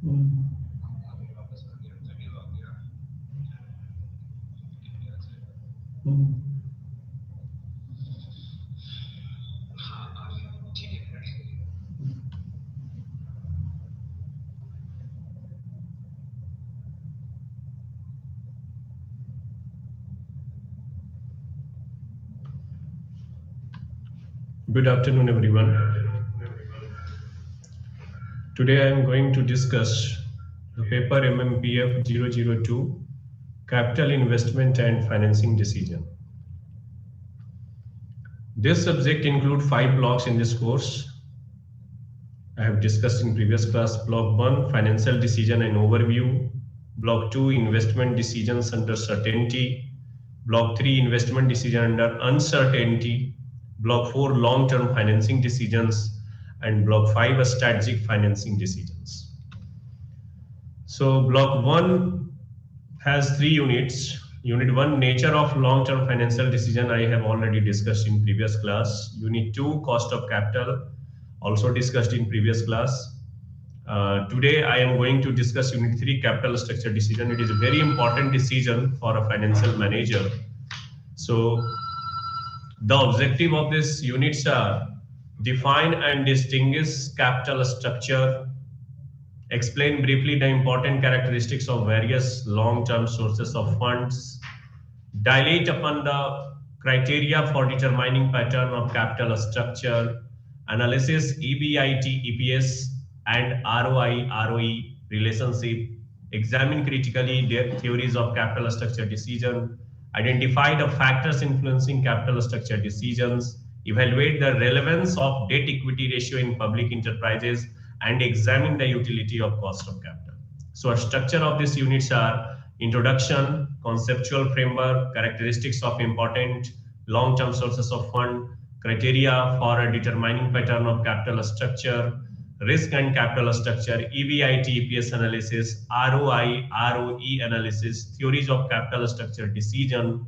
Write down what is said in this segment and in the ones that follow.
Good afternoon, everyone. Today I am going to discuss the paper MMPF 002 Capital Investment and Financing Decision. This subject includes 5 blocks in this course. I have discussed in previous class. Block 1, Financial Decision and Overview. Block 2, Investment Decisions under Certainty. Block 3, Investment Decision under Uncertainty. Block 4, Long-Term Financing Decisions. And Block 5, Strategic Financing Decisions. So Block 1 has 3 units. Unit 1, Nature of Long-Term Financial Decision, I have already discussed in previous class. Unit 2, Cost of Capital, also discussed in previous class. Today I am going to discuss Unit 3, Capital Structure Decision. It is a very important decision for a financial manager. So the objective of this units are define and distinguish capital structure, explain briefly the important characteristics of various long-term sources of funds, dilate upon the criteria for determining pattern of capital structure, analysis EBIT, EPS, and ROI, ROE relationship, examine critically the theories of capital structure decision, identify the factors influencing capital structure decisions, evaluate the relevance of debt equity ratio in public enterprises, and examine the utility of cost of capital. So a structure of these units are introduction, conceptual framework, characteristics of important long-term sources of fund, criteria for determining pattern of capital structure, risk and capital structure, EBIT, EPS analysis, ROI, ROE analysis, theories of capital structure decision,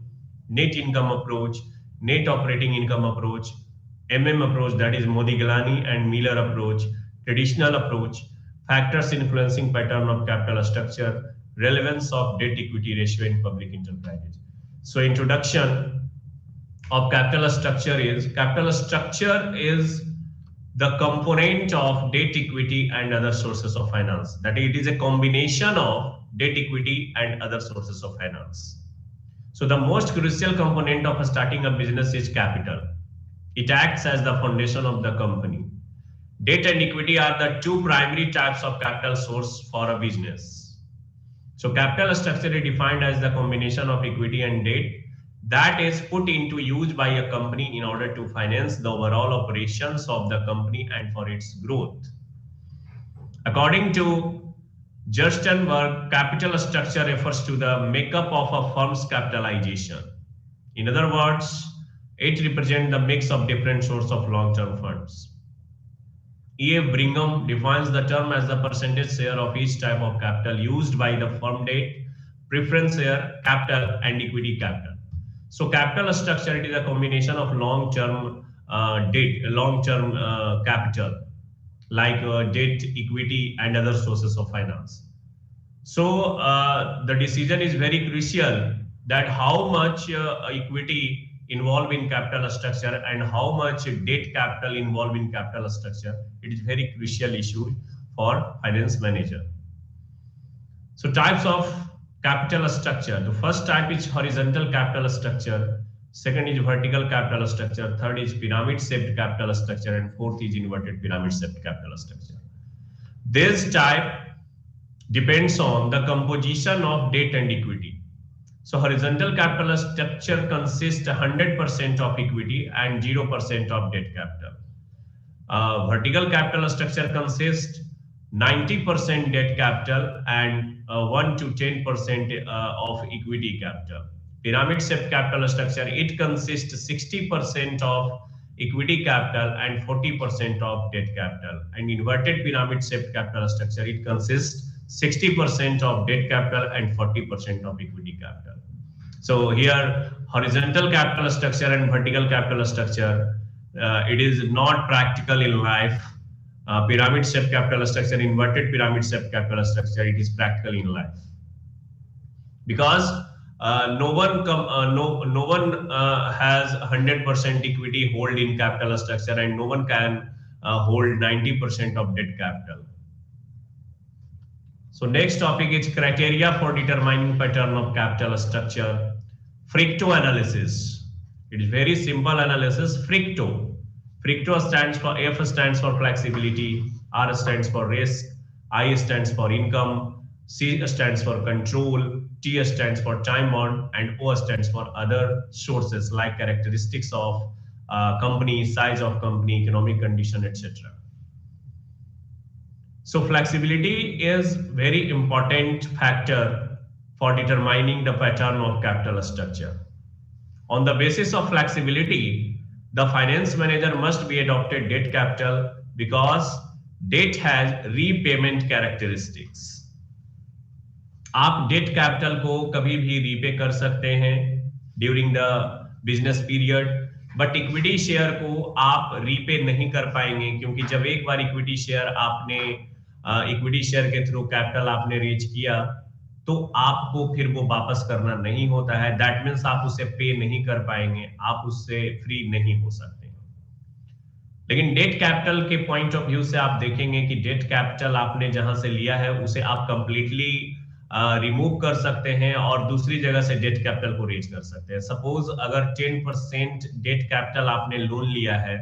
net income approach, net operating income approach, approach, that is Modigliani and Miller approach, traditional approach, factors influencing pattern of capital structure, relevance of debt equity ratio in public enterprises. So introduction of capital structure is the component of debt equity and other sources of finance. That it is a combination of debt equity and other sources of finance. So the most crucial component of starting a business is capital. It acts as the foundation of the company. Debt and equity are the two primary types of capital source for a business. So capital structure is defined as the combination of equity and debt that is put into use by a company in order to finance the overall operations of the company and for its growth. According to Gerstenberg, capital structure refers to the makeup of a firm's capitalization. In other words, it represents the mix of different sources of long-term funds. E.F. Brigham defines the term as the percentage share of each type of capital used by the firm: debt, preference share, capital, and equity capital. So capital structure, it is a combination of long-term capital like debt, equity, and other sources of finance. So the decision is very crucial that how much equity involved in capital structure and how much debt capital involved in capital structure. It is very crucial issue for finance manager. So types of capital structure. The first type is horizontal capital structure. Second is vertical capital structure. Third is pyramid shaped capital structure. And fourth is inverted pyramid shaped capital structure. This type depends on the composition of debt and equity. So horizontal capital structure consists 100% of equity and 0% of debt capital. Vertical capital structure consists 90% debt capital and 1 to 10% of equity capital. Pyramid shaped capital structure, it consists 60% of equity capital and 40% of debt capital. And inverted pyramid shaped capital structure, it consists 60% of debt capital and 40% of equity capital. So here horizontal capital structure and vertical capital structure, it is not practical in life pyramid shape capital structure, inverted pyramid shape capital structure, it is practical in life. Because no one has 100% equity hold in capital structure, and no one can hold 90% of debt capital. So next topic is criteria for determining pattern of capital structure. Fricto analysis. It is very simple analysis. Fricto. Fricto stands for, F stands for flexibility, R stands for risk, I stands for income, C stands for control, T stands for time bound, and O stands for other sources like characteristics of company, size of company, economic condition, etc. So flexibility is very important factor for determining the pattern of capital structure. On the basis of flexibility, the finance manager must be adopted debt capital because debt has repayment characteristics. आप debt capital को कभी भी repay कर सकते हैं during the business period, but equity share को आप repay नहीं कर पाएंगे, क्योंकि जब एक बार इक्विटी शेयर आपने इक्विटी शेयर के थ्रू कैपिटल आपने रीच किया तो आपको फिर वो वापस करना नहीं होता है. दैट मीन्स आप उसे पे नहीं कर पाएंगे, आप उससे फ्री नहीं हो सकते. लेकिन डेट कैपिटल के पॉइंट ऑफ व्यू से आप देखेंगे कि डेट कैपिटल आपने जहां से लिया है उसे आप कंप्लीटली रिमूव कर सकते हैं और दूसरी जगह से डेट कैपिटल को रेज कर सकते हैं. सपोज अगर 10% डेट कैपिटल आपने लोन लिया है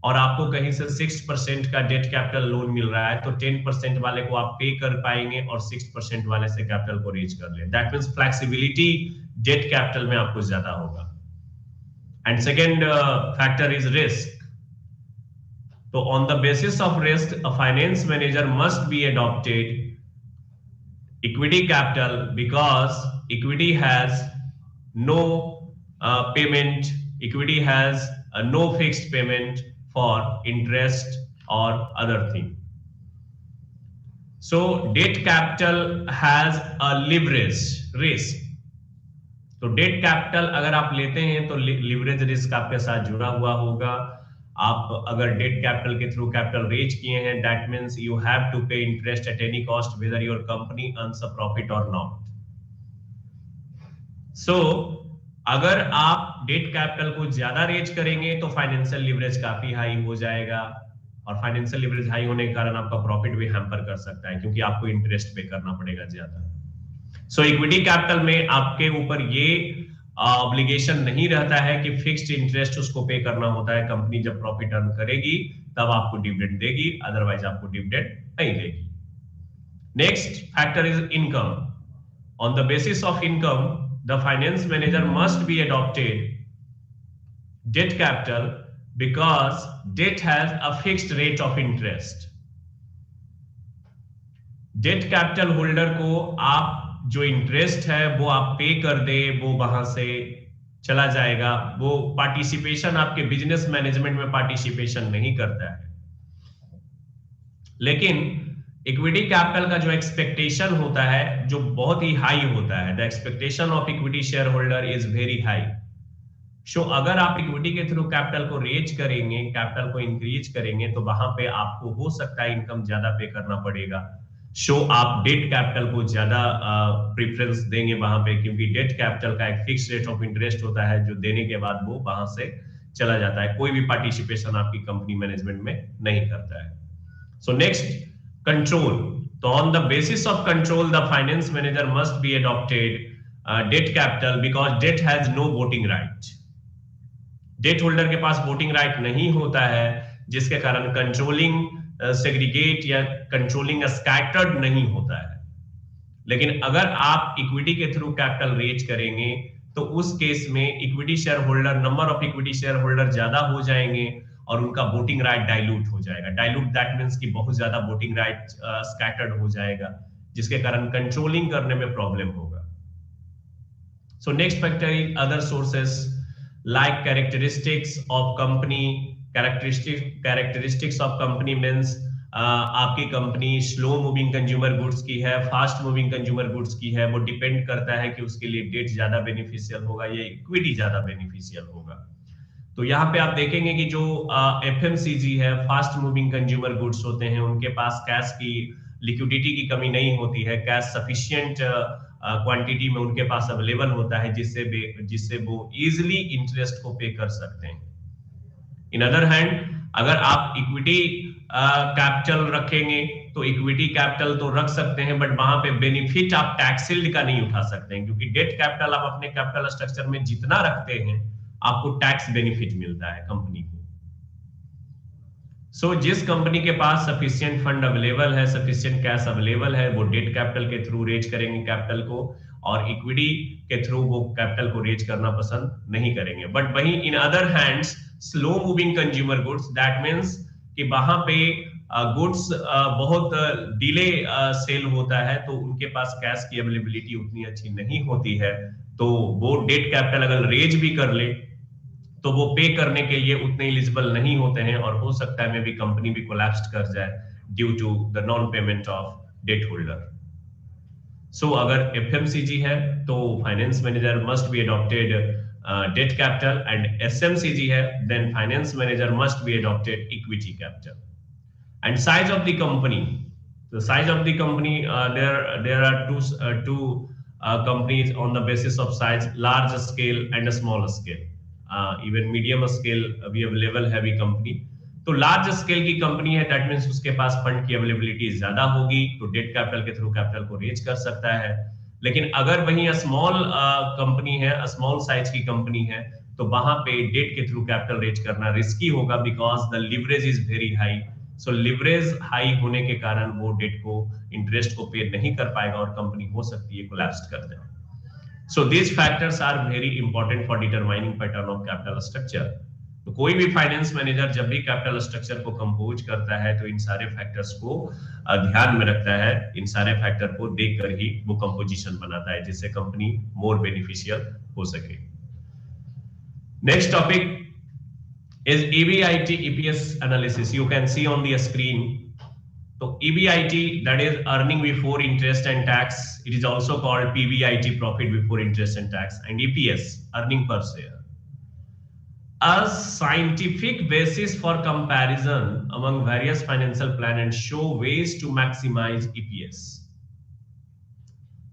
और आपको कहीं से 6% का डेट कैपिटल लोन मिल रहा है, तो 10% वाले को आप पे कर पाएंगे और 6% वाले से कैपिटल को रेज कर ले. That means flexibility debt capital में आपको ज्यादा होगा. And second factor is risk. तो on the basis of risk, a finance manager must be adopted equity capital because equity has no payment, equity has no fixed payment for interest or other thing. So debt capital has a leverage risk. तो debt capital अगर आप लेते हैं तो leverage risk आपके साथ जुड़ा हुआ होगा. आप अगर डेट कैपिटल के थ्रू कैपिटल रेज किए हैं, that means you have to pay interest at any cost whether your company earns a profit or not. So अगर आप डेट कैपिटल को ज्यादा रेज करेंगे तो फाइनेंशियल लिवरेज काफी हाई हो जाएगा, और फाइनेंशियल लिवरेज हाई होने के कारण आपका प्रॉफिट भी हैम्पर कर सकता है, क्योंकि आपको इंटरेस्ट पे करना पड़ेगा ज्यादा. सो इक्विटी कैपिटल में आपके ऊपर ये ऑब्लिगेशन नहीं रहता है कि फिक्स्ड इंटरेस्ट उसको पे करना होता है. कंपनी जब प्रॉफिट अर्न करेगी तब आपको डिविडेंड देगी, अदरवाइज आपको डिविडेंड नहीं देगी. Next factor is income. On the basis of income, the finance manager must be adopted debt capital because debt has a fixed rate of interest. Debt capital holder को आप जो interest है वो आप पे कर दे, वो वहां से चला जाएगा. वो पार्टिसिपेशन आपके बिजनेस मैनेजमेंट में पार्टिसिपेशन नहीं करता है. लेकिन इक्विटी कैपिटल का जो एक्सपेक्टेशन होता है जो बहुत ही हाई होता है, the expectation of equity share holder is very high. So अगर आप इक्विटी के थ्रू कैपिटल को रेज करेंगे, कैपिटल को इंक्रीज करेंगे, तो वहां पे आपको हो सकता है इनकम ज्यादा पे करना पड़ेगा. सो आप डेट कैपिटल को ज्यादा प्रेफरेंस देंगे वहां पे, क्योंकि डेट कैपिटल का एक फिक्स रेट ऑफ इंटरेस्ट होता है जो देने के बाद वो वहां से चला जाता है. कोई भी पार्टिसिपेशन आपकी कंपनी मैनेजमेंट में नहीं करता है. So next, control. तो on the basis of control, the finance manager must be adopted debt capital because debt has no voting right. Debt holder के पास वोटिंग राइट नहीं होता है, जिसके कारण कंट्रोलिंग सेग्रीगेट या कंट्रोलिंग स्कैटर्ड नहीं होता है. लेकिन अगर आप इक्विटी के थ्रू कैपिटल रेज करेंगे तो उस केस में equity share holder, number of equity share holder ज्यादा हो जाएंगे और उनका वोटिंग राइट डाइल्यूट हो जाएगा. डाइल्यूट दैट मींस कि बहुत ज्यादा वोटिंग राइट स्कैटर्ड हो जाएगा, जिसके कारण कंट्रोलिंग करने में प्रॉब्लम होगा. So next factor is other sources like characteristics of company. Characteristics of company means आपकी company slow moving consumer goods की है, फास्ट मूविंग कंज्यूमर गुड्स की है. वो डिपेंड करता है कि उसके लिए डेट ज्यादा बेनिफिशियल होगा या इक्विटी ज्यादा बेनिफिशियल होगा. तो यहाँ पे आप देखेंगे कि जो एफएमसीजी है, फास्ट मूविंग कंज्यूमर गुड्स होते हैं, उनके पास कैश की लिक्विडिटी की कमी नहीं होती है, कैश सफिशिएंट क्वांटिटी में उनके पास अवेलेबल होता है, जिससे वो इजिली इंटरेस्ट को पे कर सकते हैं। इन अदर हैंड, अगर आप इक्विटी कैपिटल रखेंगे तो इक्विटी कैपिटल तो रख सकते हैं, बट वहां पे बेनिफिट आप टैक्स शील्ड का नहीं उठा सकते हैं, क्योंकि डेट कैपिटल आप अपने कैपिटल स्ट्रक्चर में जितना रखते हैं आपको टैक्स बेनिफिट मिलता है कंपनी को। सो जिस कंपनी के पास सफिशिएंट फंड अवेलेबल है, सफिशिएंट कैश अवेलेबल है, वो डेट कैपिटल के थ्रू रेज करेंगे कैपिटल को, और इक्विटी के थ्रू वो कैपिटल को रेज करना पसंद नहीं करेंगे। बट वहीं in other hands, slow moving consumer goods, that means कि वहां पे गुड्स बहुत डिले सेल होता है, तो उनके पास कैश की अवेलेबिलिटी उतनी अच्छी नहीं होती है, तो वो डेट कैपिटल अगर रेज भी कर ले तो वो पे करने के लिए उतने एलिजिबल नहीं होते हैं, और हो सकता है मे भी कंपनी भी कोलैप्स कर जाए due to the non payment of debt holder. So अगर एफएमसीजी है तो finance manager must be adopted debt capital, and SMCG है then finance manager must be adopted equity capital. And size of the company, the size of the company, there are two companies on the basis of size: large scale and a small scale. Even medium scale भी available है भी company। तो large scale की company है, that means उसके पास fund की availability ज्यादा होगी, तो डेट कैपिटल के थ्रू कैपिटल को रेज कर सकता है। लेकिन अगर वही स्मॉल कंपनी है, स्मॉल साइज की कंपनी है, तो वहां पे डेट के थ्रू कैपिटल रेज करना रिस्की होगा, because the leverage is very high. So leverage high होने के कारण वो डेट को, इंटरेस्ट को पे नहीं कर पाएगा, और कंपनी हो सकती है कोलैप्स कर दे। So these factors are very important for determining pattern of capital structure. तो कोई भी फाइनेंस मैनेजर जब भी कैपिटल स्ट्रक्चर को कंपोज करता है तो इन सारे फैक्टर्स को ध्यान में रखता है, इन सारे फैक्टर को देखकर ही वो कंपोजिशन बनाता है, जिससे कंपनी मोर बेनिफिशियल हो सके। Next topic is EBIT EPS analysis. You can see on the screen. So EBIT, that is earning before interest and tax. It is also called PBIT, profit before interest and tax, and EPS, earning per share. A scientific basis for comparison among various financial plan and show ways to maximize EPS.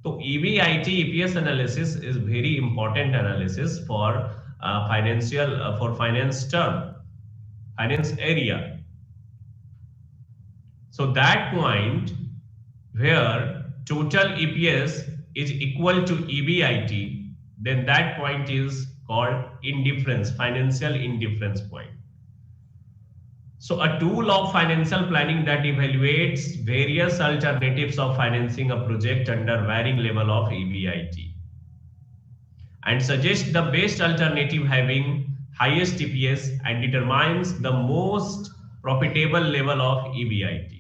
So EBIT EPS analysis is very important analysis for for finance term, finance area. So that point where total EPS is equal to EBIT, then that point is called indifference, financial indifference point. So a tool of financial planning that evaluates various alternatives of financing a project under varying level of EBIT, and suggests the best alternative having highest EPS, and determines the most profitable level of EBIT.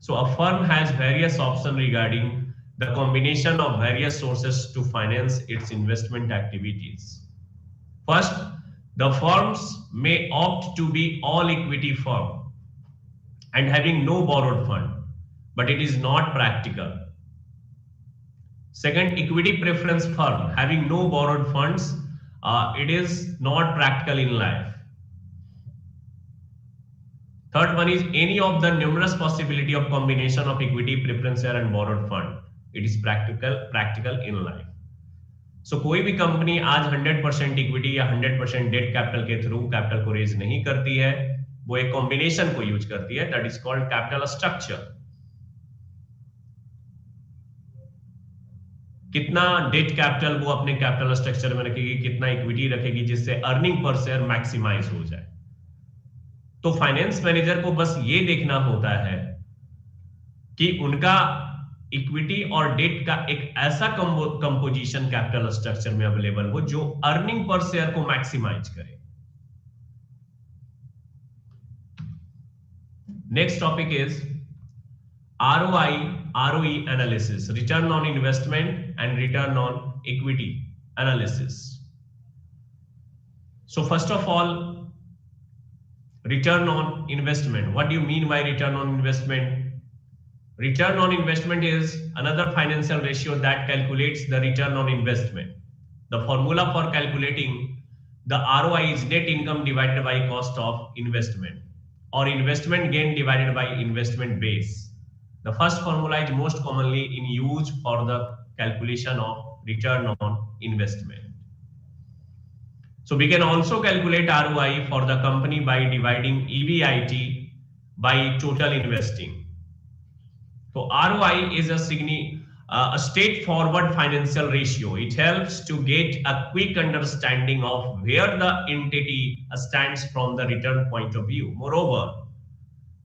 So a firm has various options regarding the combination of various sources to finance its investment activities. First, the firms may opt to be all equity firm and having no borrowed fund, but it is not practical. Second, equity preference firm having no borrowed funds, it is not practical in life. Third one is any of the numerous possibility of combination of equity preference share and borrowed fund, it is practical in life. So कोई भी company आज 100% equity या 100% date capital के through capital को raise नहीं करती है, वो एक कॉम्बिनेशन को यूज करती है, that is called capital structure. कितना डेट कैपिटल वो अपने कैपिटल स्ट्रक्चर में रखेगी, कितना इक्विटी रखेगी, जिससे अर्निंग पर शेयर मैक्सिमाइज हो जाए। तो फाइनेंस मैनेजर को बस ये देखना होता है कि उनका इक्विटी और डेट का एक ऐसा कंपोजिशन कैपिटल स्ट्रक्चर में अवेलेबल हो जो अर्निंग पर शेयर को मैक्सिमाइज करे। Next topic is ROI, ROE analysis, return on investment and return on equity analysis. So first of all, return on investment. What do you mean by return on investment? Return on investment is another financial ratio that calculates the return on investment. The formula for calculating the ROI is net income divided by cost of investment, or investment gain divided by investment base. The first formula is most commonly in use for the calculation of return on investment. So we can also calculate ROI for the company by dividing EBIT by total investing. So ROI is a straightforward financial ratio. It helps to get a quick understanding of where the entity stands from the return point of view. Moreover,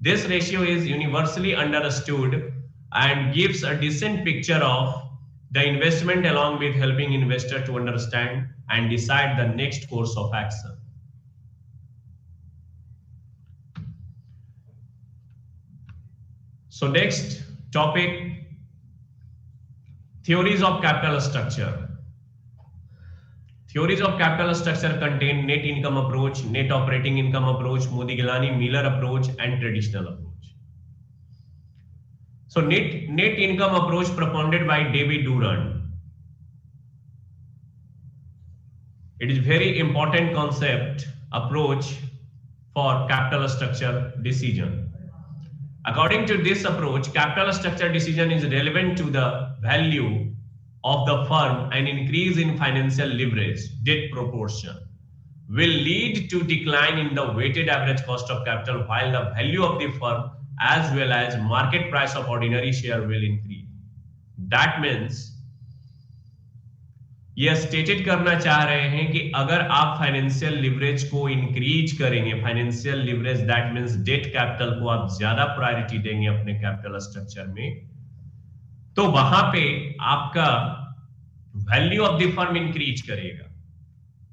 this ratio is universally understood and gives a decent picture of the investment, along with helping investor to understand and decide the next course of action. So next topic, theories of capital structure. Theories of capital structure contain net income approach, net operating income approach, Modigliani-Miller approach, and traditional approach. So net income approach propounded by David Durand. It is very important concept approach for capital structure decision. According to this approach, capital structure decision is relevant to the value of the firm. An increase in financial leverage, debt proportion, will lead to decline in the weighted average cost of capital, while the value of the firm as well as market price of ordinary share will increase. That means ये stated करना चाह रहे हैं कि अगर आप financial leverage को increase करेंगे, financial leverage that means debt capital को आप ज्यादा प्रायोरिटी देंगे अपने कैपिटल स्ट्रक्चर में, तो वहां पे आपका value of the firm increase करेगा.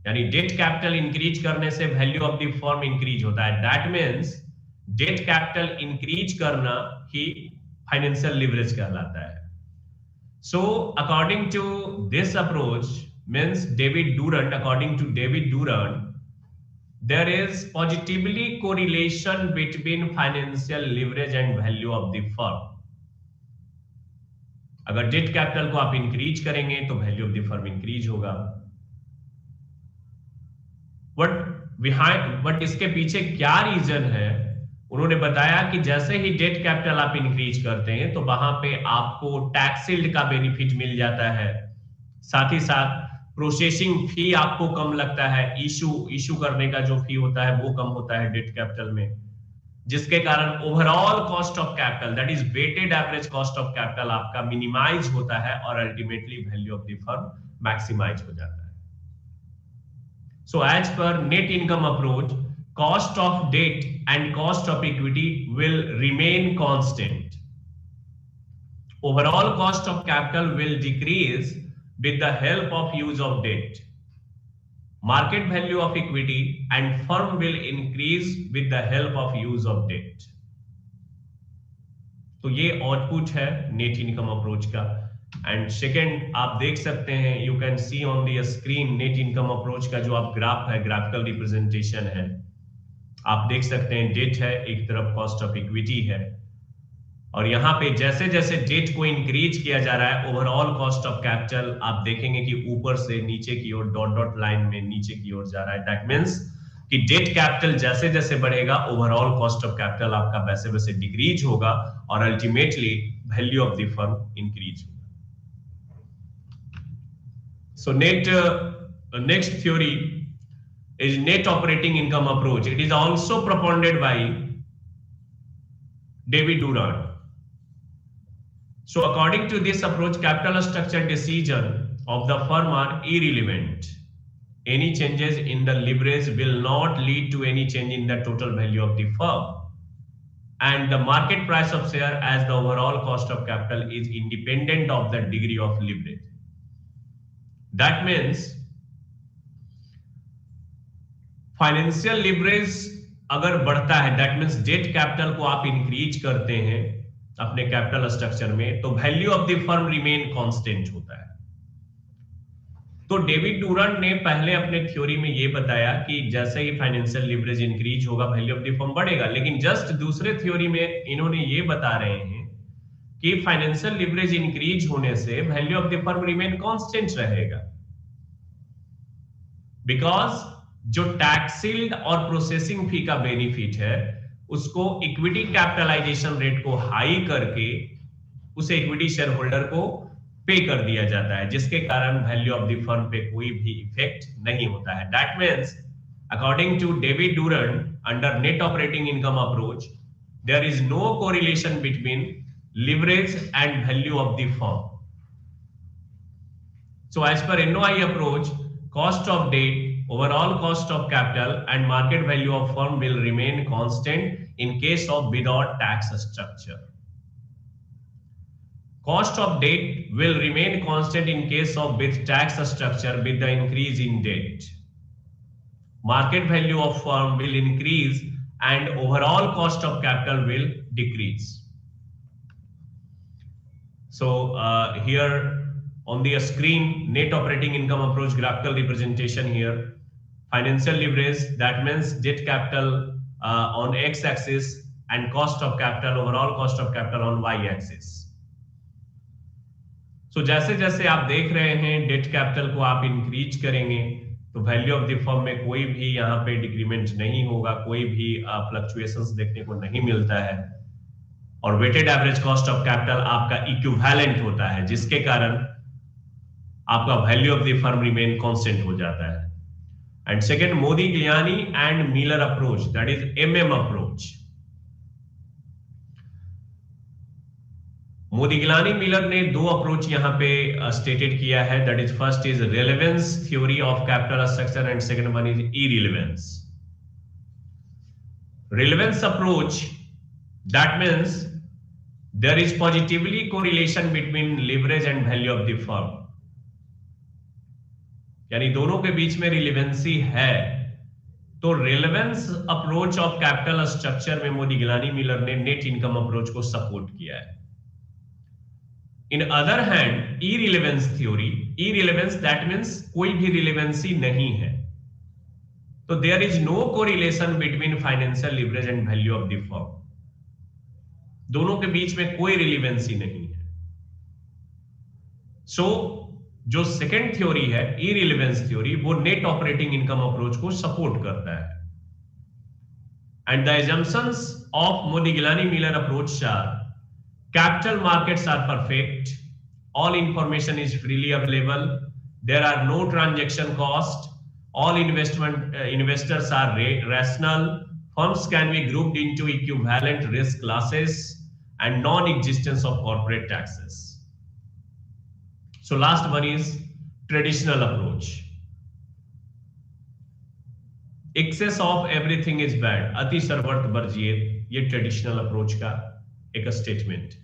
यानी डेट कैपिटल इंक्रीज करने से value of the firm increase होता है. That means debt capital increase करना ही फाइनेंशियल लिवरेज कहलाता है. So according to this approach, means according to David Durand, there is positively correlation between financial leverage and value of the firm. अगर debt capital को आप increase करेंगे तो value of the firm increase होगा. But इसके पीछे क्या reason है, उन्होंने बताया कि जैसे ही डेट कैपिटल आप इंक्रीज करते हैं तो वहां पे आपको टैक्स शील्ड का बेनिफिट मिल जाता है, साथ ही साथ प्रोसेसिंग फी आपको कम लगता है, इशू करने का जो फी होता है वो कम होता है डेट कैपिटल में, जिसके कारण overall cost of capital that is weighted average cost of capital आपका मिनिमाइज होता है और ultimately value of the firm maximize हो जाता है. So as per net income approach, cost of debt and cost of equity will remain constant. Overall cost of capital will decrease with the help of use of debt. Market value of equity and firm will increase with the help of use of debt. तो ये output है net income approach का. And second आप देख सकते हैं, you can see on the screen net income approach का जो आप ग्राफ है, ग्राफिकल रिप्रेजेंटेशन है, आप देख सकते हैं डेट है, एक तरफ कॉस्ट ऑफ इक्विटी है, और यहाँ पे जैसे जैसे डेट को इंक्रीज किया जा रहा है ओवरऑल कॉस्ट ऑफ कैपिटल आप देखेंगे कि ऊपर से नीचे की ओर डॉट डॉट लाइन में नीचे की ओर जा रहा है. दैट मींस कि डेट कैपिटल जैसे जैसे बढ़ेगा ओवरऑल कॉस्ट ऑफ कैपिटल आपका वैसे वैसे डिक्रीज होगा और ultimately value of the firm increase होगा. So next theory is net operating income approach. It is also propounded by David Durand. So according to this approach, capital structure decision of the firm are irrelevant. Any changes in the leverage will not lead to any change in the total value of the firm, and the market price of share as the overall cost of capital is independent of the degree of leverage. That means financial leverage अगर बढ़ता है, that means debt capital को आप increase करते हैं अपने capital structure में, तो value of the firm remain constant होता है. तो डेविड डूरंड ने पहले अपने थ्योरी में ये बताया कि जैसे ही फाइनेंशियल लिवरेज इंक्रीज होगा वैल्यू ऑफ द फर्म बढ़ेगा, लेकिन जस्ट दूसरे थ्योरी में इन्होंने ये बता रहे हैं कि फाइनेंशियल लिवरेज इंक्रीज होने से value of the firm remain constant रहेगा, बिकॉज जो टैक्सिल्ड और प्रोसेसिंग फी का बेनिफिट है उसको इक्विटी कैपिटलाइजेशन रेट को हाई करके उसे इक्विटी शेयर होल्डर को पे कर दिया जाता है, जिसके कारण वैल्यू ऑफ द फर्म पे कोई भी इफेक्ट नहीं होता है. That means according to David Durand under net operating income approach there is no correlation between leverage and value of the firm. So as per NOI approach, cost of debt, overall cost of capital and market value of firm will remain constant in case of without tax structure. Cost of debt will remain constant in case of with tax structure with the increase in debt. Market value of firm will increase and overall cost of capital will decrease. So here on the screen, net operating income approach graphical representation here. Financial leverage, that means debt capital on x-axis and cost of capital, overall cost of capital on y-axis. So जैसे जैसे आप देख रहे हैं debt capital को आप increase करेंगे तो वैल्यू ऑफ द फर्म में कोई भी यहाँ पे डिक्रीमेंट नहीं होगा, कोई भी फ्लक्चुएशंस देखने को नहीं मिलता है और weighted average cost of capital आपका इक्विवेलेंट होता है, जिसके कारण आपका value of the firm remain constant हो जाता है. And second, Modigliani and Miller approach, that is MM approach. Modigliani Miller ने दो अप्रोच यहां पे स्टेटेड किया है. That is first is relevance theory of capital structure and second one is irrelevance. Relevance approach, that means there is positively correlation between leverage and value of the firm, यानी दोनों के बीच में relevancy है. तो relevance approach of capital structure में मोदिग्लियानी Miller ने net income approach को support किया है. In other hand, irrelevance theory, irrelevance that means कोई भी रिलेवेंसी नहीं है. तो there is no correlation between financial leverage and value of the firm. दोनों के बीच में कोई रिलेवेंसी नहीं है. So जो सेकेंड थ्योरी है irrelevance theory, वो नेट ऑपरेटिंग इनकम अप्रोच को सपोर्ट करता है. And the assumptions of Modigliani-Miller approach are capital markets are perfect, all information is freely available, there are no transaction cost, all investors are rational, firms can be grouped into equivalent risk classes and non-existence of corporate taxes. So last one is traditional approach. Excess of everything is bad, अति सर्वर्थ वर्जिए, ये traditional approach का एक statement.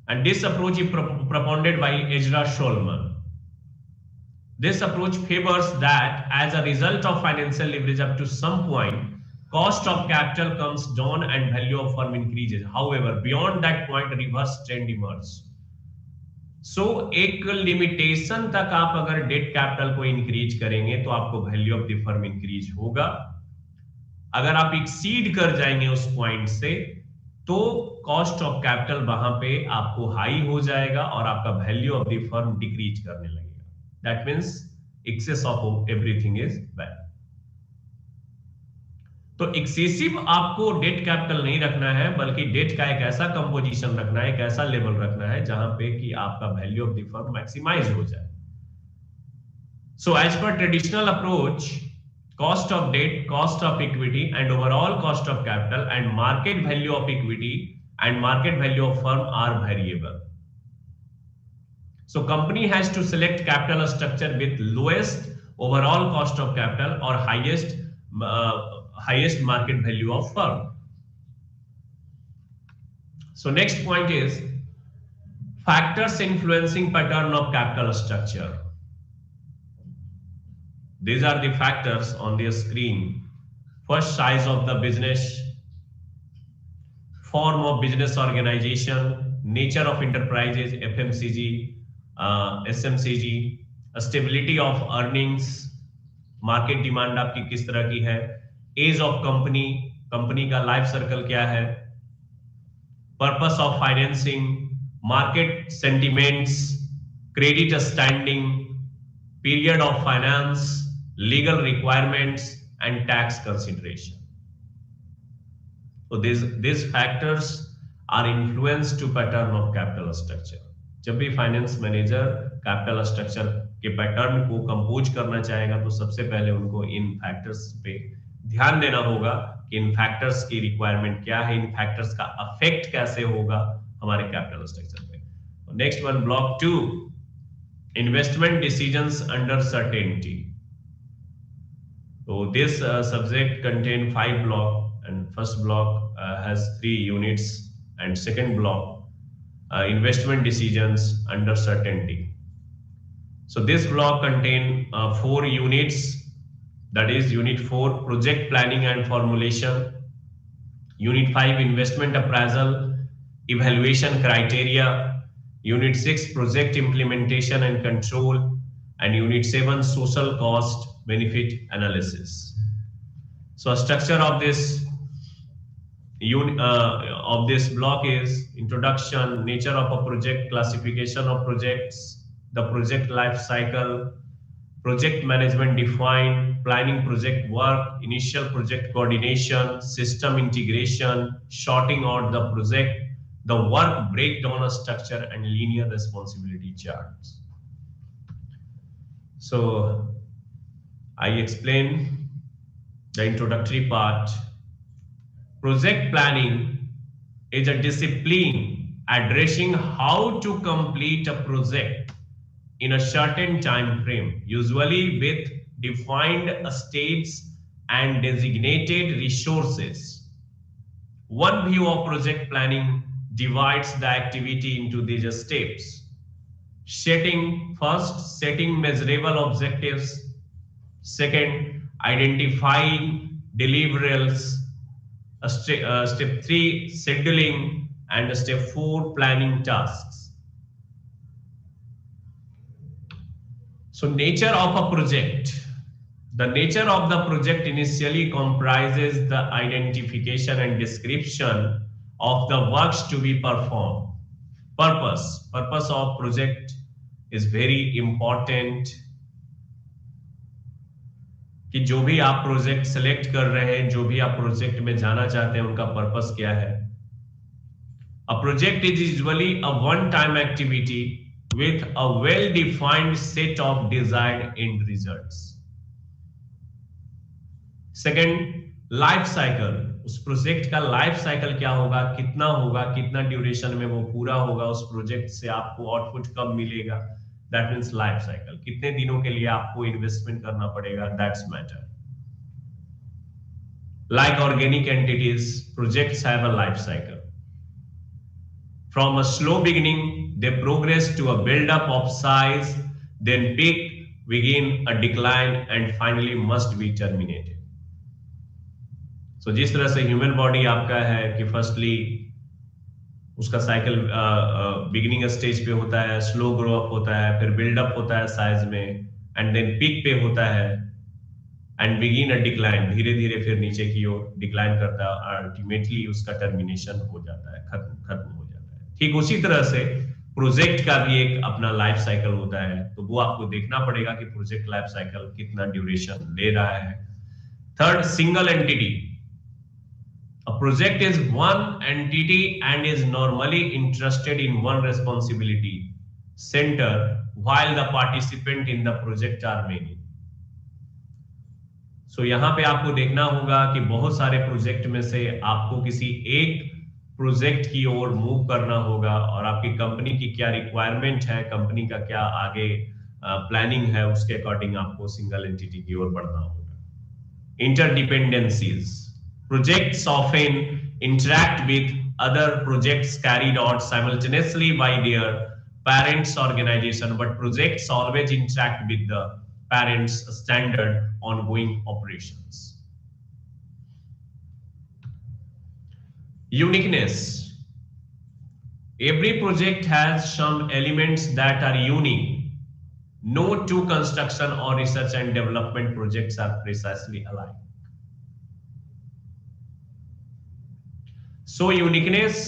And this approach is propounded by Ezra Shulman. This approach favors that as a result of financial leverage up to some point, cost of capital comes down and value of firm increases. However, beyond that point, reverse trend emerges. So, एक limitation तक आप अगर debt capital को increase करेंगे तो आपको value of the firm increase होगा. अगर आप एक्सीड कर जाएंगे उस पॉइंट से तो कॉस्ट ऑफ कैपिटल वहां पे आपको हाई हो जाएगा और आपका value of the firm decrease करने लगेगा. That means excess of everything is bad. तो एक्सेसिव आपको डेट कैपिटल नहीं रखना है, बल्कि डेट का एक ऐसा कंपोजिशन रखना है, एक ऐसा लेवल रखना है जहां पे कि आपका value of the firm maximize हो जाए. So as per traditional approach, cost of debt, cost of equity and overall cost of capital and market value of equity and market value of firm are variable. So company has to select capital structure with lowest overall cost of capital or highest market value of firm. So next point is factors influencing pattern of capital structure. These are the factors on the screen. First, size of the business, form of business organization, nature of enterprises, FMCG, SMCG, stability of earnings, market demand आपकी किस तरह की है, age of company, company का life circle क्या है, purpose of financing, market sentiments, credit standing, period of finance, legal requirements, and tax consideration. So these factors are influence to pattern of capital structure. जब भी finance manager capital structure के pattern को compose करना चाहेगा तो सबसे पहले उनको इन फैक्टर्स पे ध्यान देना होगा कि इन फैक्टर्स की रिक्वायरमेंट क्या है, इन फैक्टर्स का अफेक्ट कैसे होगा हमारे कैपिटल स्ट्रक्चर पे। Next one, block 2, investment decisions under certainty. So this subject contain 5 block, and first block has 3 units, and second block investment decisions under certainty. So this block contain 4 units, that is unit 4 project planning and formulation, unit 5 investment appraisal evaluation criteria, unit 6 project implementation and control, and unit 7 social cost benefit analysis. So structure of this block is introduction, nature of a project, classification of projects, the project life cycle, project management defined, planning project work, initial project coordination, system integration, sorting out the project, the work breakdown structure, and linear responsibility charts. So I explain the introductory part. Project planning is a discipline addressing how to complete a project in a certain time frame, usually with defined states and designated resources. One view of project planning divides the activity into these steps. First, setting measurable objectives. Second, identifying deliverables. Step 3, scheduling, and step 4, planning tasks. So nature of a project. The nature of the project initially comprises the identification and description of the works to be performed. Purpose of project is very important. कि जो भी आप project select कर रहे हैं, जो भी आप प्रोजेक्ट में जाना चाहते हैं, उनका पर्पस क्या है। A project is usually a one time activity with a well defined set of desired and results. Second, life cycle. उस प्रोजेक्ट का लाइफ साइकिल क्या होगा, कितना ड्यूरेशन में वो पूरा होगा, उस प्रोजेक्ट से आपको आउटपुट कब मिलेगा, that means life cycle. कितने दिनों के लिए आपको इन्वेस्टमेंट करना पड़ेगा, that's matter. Like organic entities, projects have a life cycle. From a slow beginning, they progress to a build-up of size, then peak, begin a decline, and finally must be terminated. So जिस तरह से human body आपका है कि firstly उसका cycle beginning stage पे होता है, स्लो ग्रो अप होता है, फिर बिल्डअप होता है साइज में, एंड देन पीक पे होता है, एंड बिगिन अ डिक्लाइन, धीरे धीरे फिर नीचे की ओर डिक्लाइन करता है, अल्टीमेटली उसका टर्मिनेशन हो जाता है, खत्म हो जाता है। ठीक उसी तरह से प्रोजेक्ट का भी एक अपना लाइफ साइकिल होता है, तो वो आपको देखना पड़ेगा कि प्रोजेक्ट लाइफ साइकिल कितना ड्यूरेशन ले रहा है। Third, single entity. A project is one entity and is normally interested in one responsibility center while the participant in the project are many. So यहाँ पे आपको देखना होगा कि बहुत सारे प्रोजेक्ट में से आपको किसी एक प्रोजेक्ट की ओर मूव करना होगा, और आपकी कंपनी की क्या रिक्वायरमेंट है, कंपनी का क्या आगे प्लानिंग है, उसके अकॉर्डिंग आपको सिंगल एंटिटी की ओर बढ़ना होगा। Interdependencies. Projects often interact with other projects carried out simultaneously by their parents' organization, but projects always interact with the parents' standard ongoing operations. Uniqueness. Every project has some elements that are unique. No two construction or research and development projects are precisely alike. So uniqueness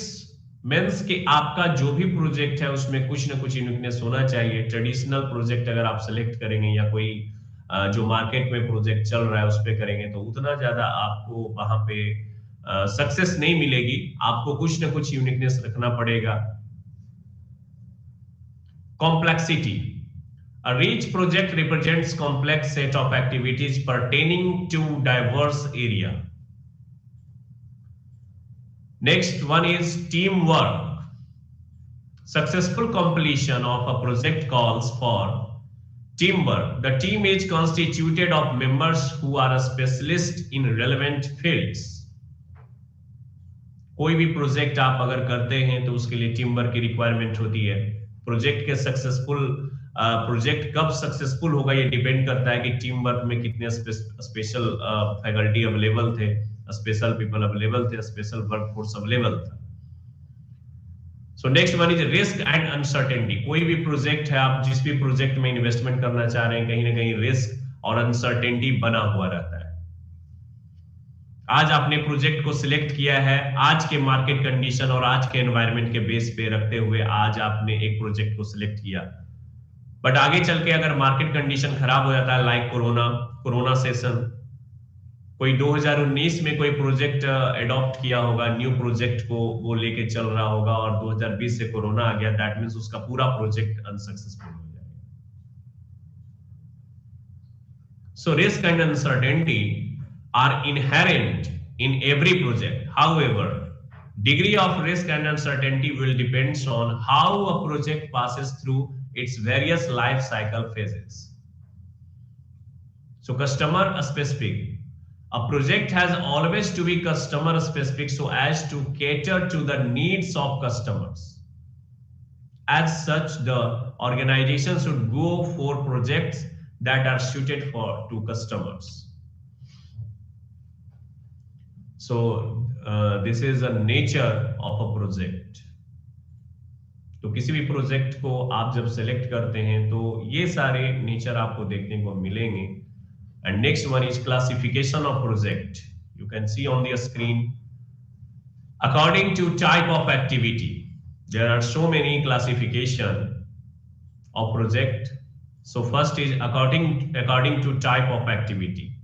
means कि आपका जो भी project है उसमें कुछ ना कुछ uniqueness होना चाहिए। ट्रेडिशनल प्रोजेक्ट अगर आप सेलेक्ट करेंगे या कोई जो मार्केट में प्रोजेक्ट चल रहा है उस पे करेंगे तो उतना ज्यादा आपको वहां पे सक्सेस नहीं मिलेगी। आपको कुछ ना कुछ यूनिकनेस रखना पड़ेगा। Complexity, a rich project represents complex set of activities pertaining to diverse area. Next one is teamwork. Successful completion of a project calls for teamwork. The team is constituted of members who are specialists in relevant fields. कोई भी project आप अगर करते हैं तो उसके लिए team work की रिक्वायरमेंट होती है। प्रोजेक्ट कब सक्सेसफुल होगा ये डिपेंड करता है कि टीम वर्क में कितने स्पेशल फैकल्टी अवेलेबल थे, स्पेशल पीपल अवेलेबल थे, स्पेशल वर्कफोर्स अवेलेबल था। So next one is risk and uncertainty. कोई भी प्रोजेक्ट है, आप जिस भी प्रोजेक्ट में इन्वेस्टमेंट करना चाह रहे हैं, कहीं ना कहीं रिस्क और अनसर्टेनिटी बना हुआ रहता है। आज आपने प्रोजेक्ट को सिलेक्ट किया है, आज के मार्केट कंडीशन और आज के एनवायरनमेंट के बेस पे रखते हुए आज आपने एक प्रोजेक्ट को सिलेक्ट किया, बट आगे चल के अगर मार्केट कंडीशन खराब हो जाता है, लाइक कोरोना सेशन, कोई 2019 में कोई प्रोजेक्ट एडॉप्ट किया होगा, न्यू प्रोजेक्ट को वो लेके चल रहा होगा और 2020 से कोरोना आ गया, दैट मींस उसका पूरा प्रोजेक्ट अनसक्सेसफुल हो जाएगा। So risk and uncertainty are inherent in every project. However, degree of risk and uncertainty will depend on how a project passes through its various life cycle phases. So customer specific. A project has always to be customer specific so as to cater to the needs of customers. As such, the organization should go for projects that are suited to customers. So this is a nature of a project. तो किसी भी project को आप जब select करते हैं तो ये सारे नेचर आपको देखने को मिलेंगे। And next one is classification of project. You can see on the screen according to type of activity there are so many classification of project. So first is according to type of activity.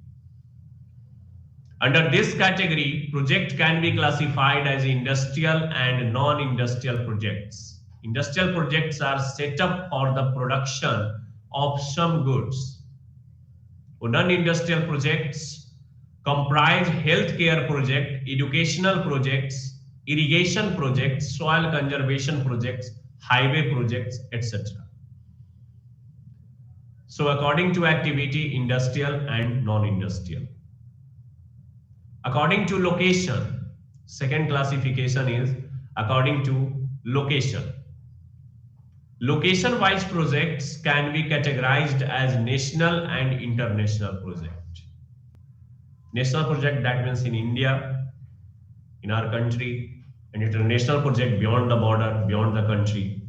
Under this category, project can be classified as industrial and non-industrial projects. Industrial projects are set up for the production of some goods. Non-industrial projects comprise healthcare projects, educational projects, irrigation projects, soil conservation projects, highway projects, etc. So according to activity, industrial and non-industrial. According to location, second classification is according to location. Location-wise projects can be categorized as national and international project. National project, that means in India, in our country, and international project beyond the border, beyond the country.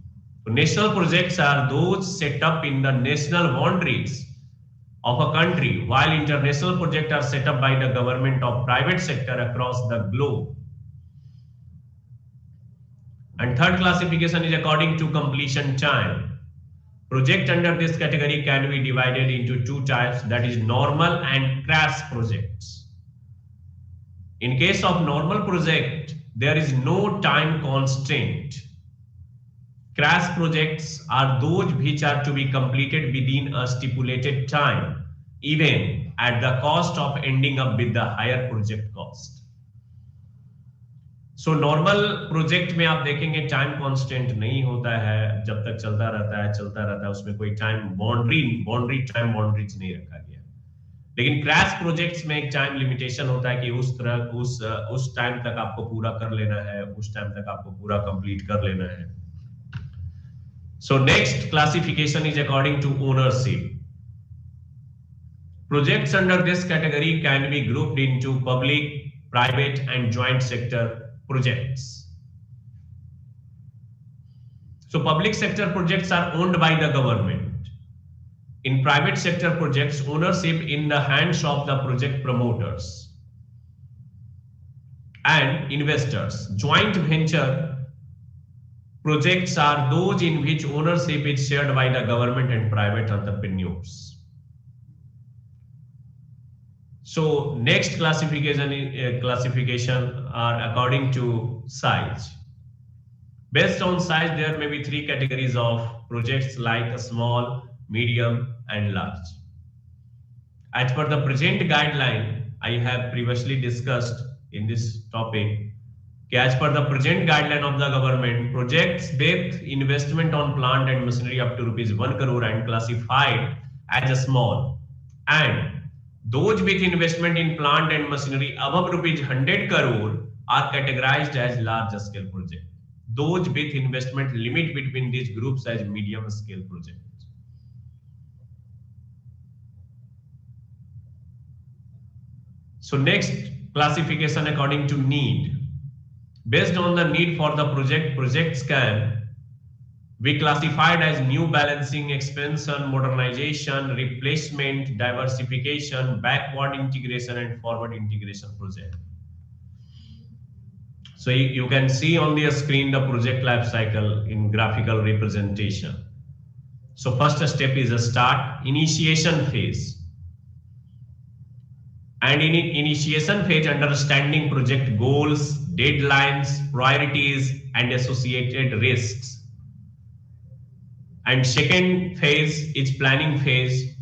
So national projects are those set up in the national boundaries of a country, while international projects are set up by the government of private sector across the globe. And third classification is according to completion time. Project under this category can be divided into two types, that is normal and crash projects. In case of normal project, there is no time constraint. Crash projects are those which are to be completed within a stipulated time, even at the cost of ending up with the higher project cost. So normal project में आप देखेंगे time constant नहीं होता है, जब तक चलता रहता है, उसमें कोई टाइम बाउंड्रीज नहीं रखा गया। लेकिन क्रैश प्रोजेक्ट्स में एक टाइम लिमिटेशन होता है कि उस टाइम तक आपको पूरा कर लेना है, उस टाइम तक आपको पूरा कंप्लीट कर लेना है। So next classification is according to ownership. Projects under this category can be grouped into public, private and joint sector projects. So public sector projects are owned by the government. In private sector projects, ownership in the hands of the project promoters and investors. Joint venture projects are those in which ownership is shared by the government and private entrepreneurs. So next classification are according to size. Based on size, there may be three categories of projects like a small, medium, and large. As per the present guideline, I have previously discussed in this topic, as per the present guideline of the government, projects with investment on plant and machinery up to rupees 1 crore and classified as a small, and those with investment in plant and machinery above rupees 100 crore are categorized as large scale project. Those with investment limit between these groups as medium scale projects. So next classification according to need. Based on the need for the projects can be classified as new balancing, expansion, modernization, replacement, diversification, backward integration, and forward integration project. So you can see on the screen the project life cycle in graphical representation. So first step is a start, initiation phase. And in initiation phase, understanding project goals, deadlines, priorities, and associated risks. And second phase is planning phase,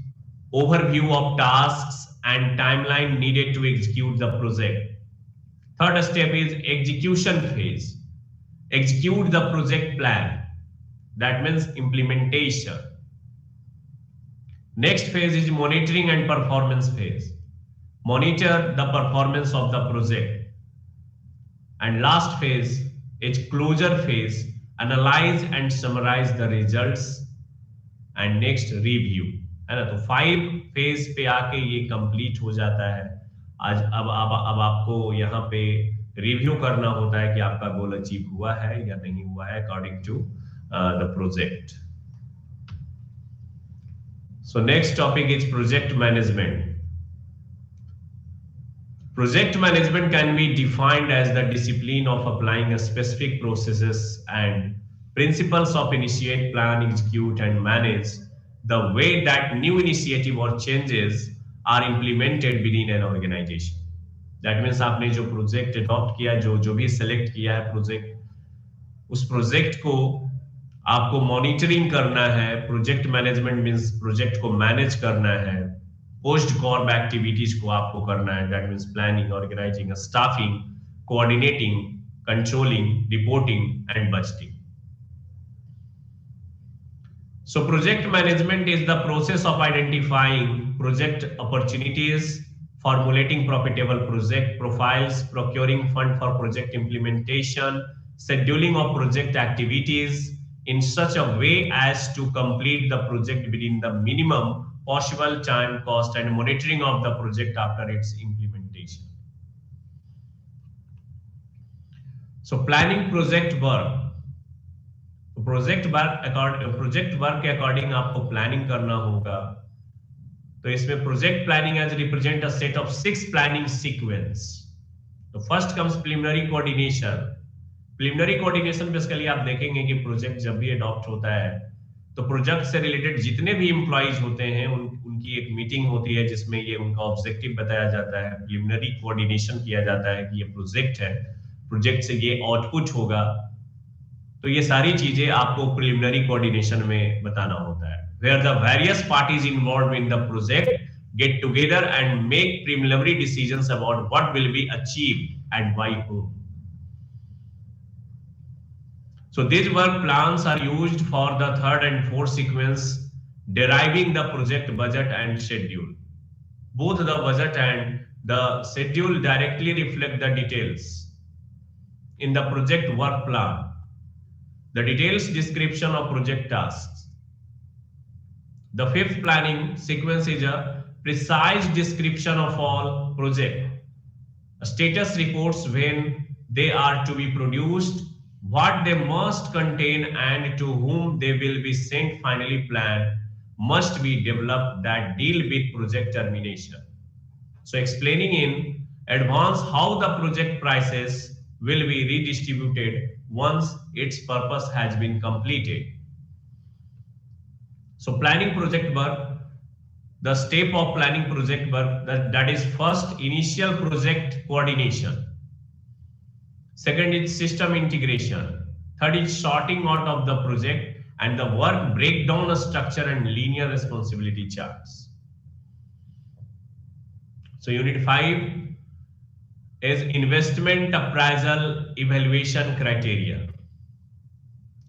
overview of tasks and timeline needed to execute the project. Third step is execution phase, execute the project plan. That means implementation. Next phase is monitoring and performance phase. Monitor the performance of the project. And last phase is closure phase, analyze and summarize the results. And next review. है ना, तो 5 phase पे आके ये complete हो जाता है. आज अब आपको यहाँ पे रिव्यू करना होता है कि आपका गोल अचीव हुआ है या नहीं हुआ है according to the project. So next topic is project management. Project management can be defined as the discipline of applying a specific processes and principles of initiate, plan, execute, and manage the way that new initiative or changes are implemented within an organization. That means आपने जो project adopt किया, जो भी select किया है project, उस project को आपको monitoring करना है. Project management means project को manage करना है. Post corp activities को आपको करना है. That means planning, organizing, staffing, coordinating, controlling, reporting, and budgeting. So project management is the process of identifying project opportunities, formulating profitable project profiles, procuring fund for project implementation, scheduling of project activities in such a way as to complete the project within the minimum possible time, cost, and monitoring of the project after its implementation. So planning project work. Project work के according आपको planning करना होगा. तो इसमें project planning as represent a set of 6 planning sequence. तो first comes preliminary coordination. Preliminary coordination basically आप देखेंगे कि प्रोजेक्ट जब भी अडॉप्ट होता है तो प्रोजेक्ट से रिलेटेड जितने भी एम्प्लॉइज होते हैं उनकी एक मीटिंग होती है जिसमें ये उनका ऑब्जेक्टिव बताया जाता है. प्रिलिमिनरी कोऑर्डिनेशन किया जाता है कि ये प्रोजेक्ट है, प्रोजेक्ट से ये आउटपुट होगा. तो ये सारी चीजें आपको प्रिलिमिनरी कोऑर्डिनेशन में बताना होता है. Where the various parties involved in the project get together and make preliminary decisions about what will be achieved and by whom. So these work plans are used for the third and fourth sequence, deriving the project budget and schedule. Both the budget and the schedule directly reflect the details in the project work plan. The details description of project tasks. The fifth planning sequence is a precise description of all project status reports, when they are to be produced, what they must contain, and to whom they will be sent. Finally, plan must be developed that deal with project termination. So explaining in advance how the project prices will be redistributed once its purpose has been completed. So planning project work, the step of planning project work, that is first initial project coordination. Second is system integration. Third is sorting out of the project and the work breakdown structure and linear responsibility charts. So unit 5 is investment appraisal evaluation criteria.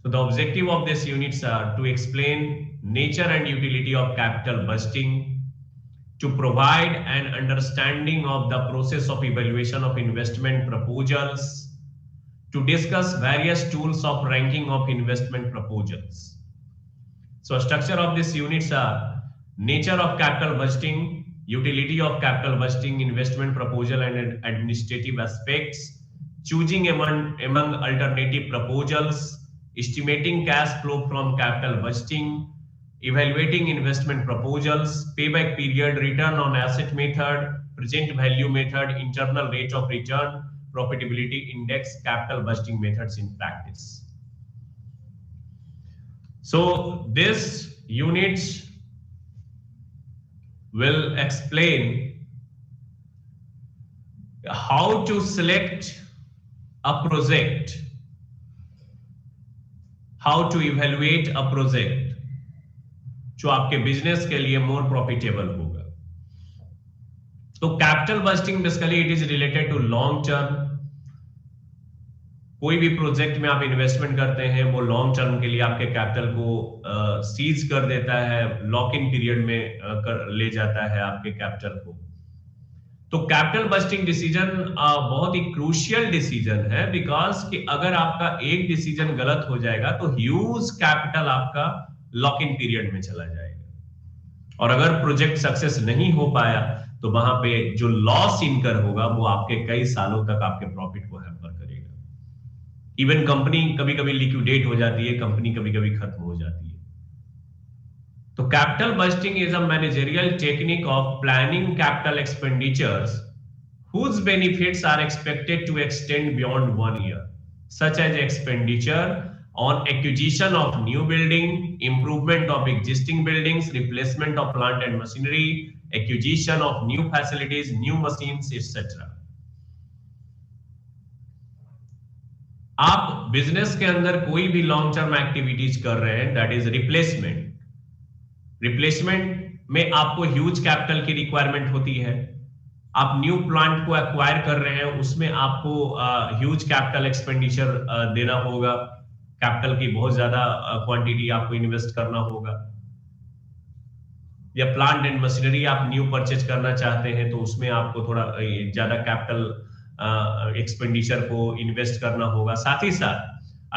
So the objective of these units are to explain nature and utility of capital budgeting, to provide an understanding of the process of evaluation of investment proposals, to discuss various tools of ranking of investment proposals. So structure of these units are nature of capital budgeting, utility of capital budgeting, investment proposal and administrative aspects, choosing among alternative proposals, estimating cash flow from capital budgeting, evaluating investment proposals, payback period, return on asset method, present value method, internal rate of return, profitability index, capital budgeting methods in practice. So this units will explain how to select a project, how to evaluate a project जो आपके business के लिए मोर profitable होगा. तो capital budgeting basically it is related to long term. कोई भी project में आप इन्वेस्टमेंट करते हैं वो लॉन्ग टर्म के लिए आपके कैपिटल को सीज कर देता है, लॉक इन पीरियड में ले जाता है आपके कैपिटल को. तो कैपिटल बजटिंग डिसीजन बहुत ही क्रूशियल डिसीजन है, बिकॉज कि अगर आपका एक डिसीजन गलत हो जाएगा तो ह्यूज कैपिटल आपका लॉक इन पीरियड में चला जाएगा, और अगर प्रोजेक्ट सक्सेस नहीं हो पाया तो वहां पे जो लॉस इनकर होगा वो आपके कई सालों तक आपके प्रॉफिट को हैम्पर करेगा. इवन कंपनी कभी कभी लिक्विडेट हो जाती है, कंपनी कभी कभी खत्म हो जाती है. तो capital budgeting is a managerial technique of planning capital expenditures whose benefits are expected to extend beyond 1 year, such as expenditure on acquisition of new building, improvement of existing buildings, replacement of plant and machinery, acquisition of new facilities, new machines, etc. आप business के अंदर कोई भी long term activities कर रहे हैं, that is replacement. Replacement में आपको ह्यूज कैपिटल की रिक्वायरमेंट होती है. आप न्यू प्लांट को एक्वायर कर रहे हैं, उसमें आपको ह्यूज कैपिटल एक्सपेंडिचर देना होगा, कैपिटल की बहुत ज्यादा क्वांटिटी आपको इन्वेस्ट करना होगा. या प्लांट एंड मशीनरी आप न्यू परचेज करना चाहते हैं तो उसमें आपको थोड़ा ज्यादा कैपिटल एक्सपेंडिचर को इन्वेस्ट करना होगा. साथ ही साथ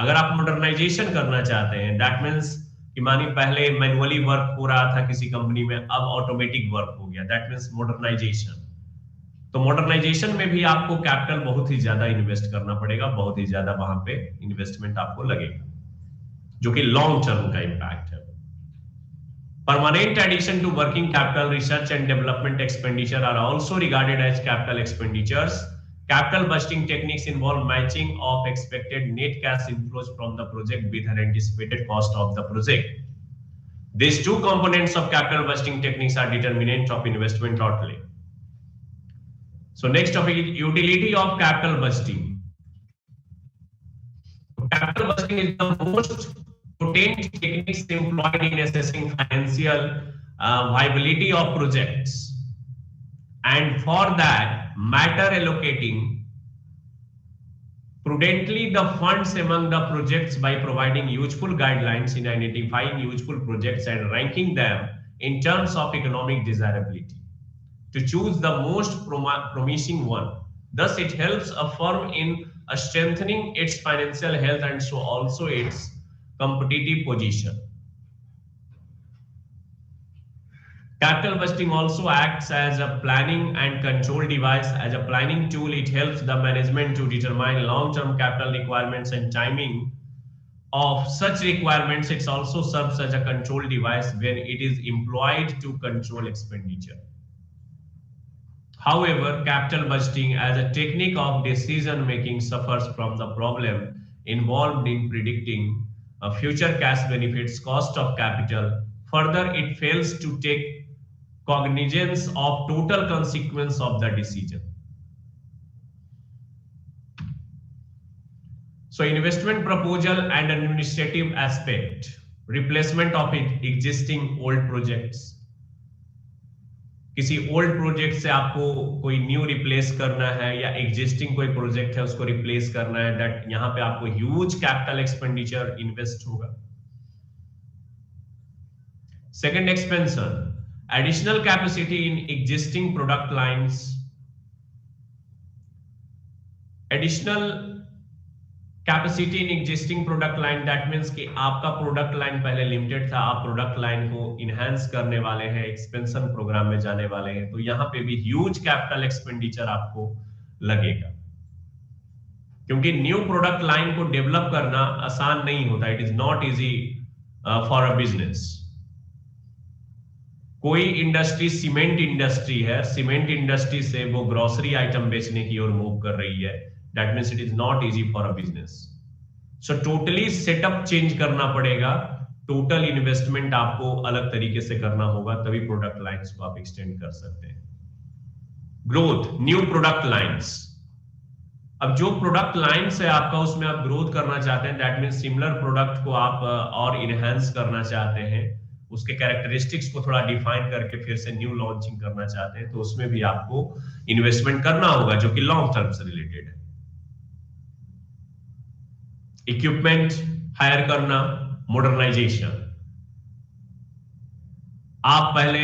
अगर आप मॉडर्नाइजेशन करना चाहते हैं, दैट मीन्स कि मानिए पहले मैनुअली वर्क हो रहा था किसी कंपनी में, अब ऑटोमेटिक वर्क हो गया, दैट मीन्स मॉडर्नाइजेशन. तो मॉडर्नाइजेशन में भी आपको कैपिटल बहुत ही ज्यादा इन्वेस्ट करना पड़ेगा, बहुत ही ज्यादा वहां पे इन्वेस्टमेंट आपको लगेगा, जो कि लॉन्ग टर्म का इंपैक्ट है. Permanent addition to working capital, research and development expenditure are also regarded as capital expenditures. Capital budgeting techniques involve matching of expected net cash inflows from the project with an anticipated cost of the project. These two components of capital budgeting techniques are determinant of investment outlay. So next topic is utility of capital budgeting. Capital budgeting is the most potent techniques employed in assessing financial viability of projects, and for that matter allocating prudently the funds among the projects by providing useful guidelines in identifying useful projects and ranking them in terms of economic desirability to choose the most promising one. Thus it helps a firm in strengthening its financial health and so also its competitive position. Capital budgeting also acts as a planning and control device. As a planning tool, it helps the management to determine long-term capital requirements and timing of such requirements. It also serves as a control device when it is employed to control expenditure. However, capital budgeting as a technique of decision making suffers from the problem involved in predicting future cash benefits, cost of capital. Further, it fails to take cognizance of total consequence of the decision. So investment proposal and administrative aspect, replacement of existing old projects. किसी old project से आपको कोई new replace करना है या existing कोई project है उसको रिप्लेस करना है, दैट यहां पे आपको ह्यूज कैपिटल एक्सपेंडिचर इन्वेस्ट होगा. Second, expansion, additional capacity in existing product lines. Additional capacity in existing product line, that means कि आपका प्रोडक्ट लाइन पहले लिमिटेड था, आप प्रोडक्ट लाइन को इनहेंस करने वाले हैं, एक्सपेंशन प्रोग्राम में जाने वाले हैं, तो यहां पे भी ह्यूज कैपिटल एक्सपेंडिचर आपको लगेगा, क्योंकि न्यू प्रोडक्ट लाइन को डेवलप करना आसान नहीं होता. It is not easy for a business. कोई इंडस्ट्री सीमेंट इंडस्ट्री है, सीमेंट इंडस्ट्री से वो ग्रोसरी आइटम बेचने की ओर मूव कर रही है, that means it is not easy for a business. So totally setup change करना पड़ेगा, टोटल इन्वेस्टमेंट आपको अलग तरीके से करना होगा, तभी प्रोडक्ट लाइंस को आप एक्सटेंड कर सकते हैं. Growth, new product lines. अब जो प्रोडक्ट लाइंस है आपका, उसमें आप ग्रोथ करना चाहते हैं, दैट मींस सिमिलर प्रोडक्ट को आप और इनहेंस करना चाहते हैं, उसके कैरेक्टरिस्टिक्स को थोड़ा डिफाइन करके फिर से न्यू लॉन्चिंग करना चाहते हैं, तो उसमें भी आपको इन्वेस्टमेंट करना होगा जो कि लॉन्ग टर्म से रिलेटेड है. इक्विपमेंट हायर करना, मॉडर्नाइजेशन. आप पहले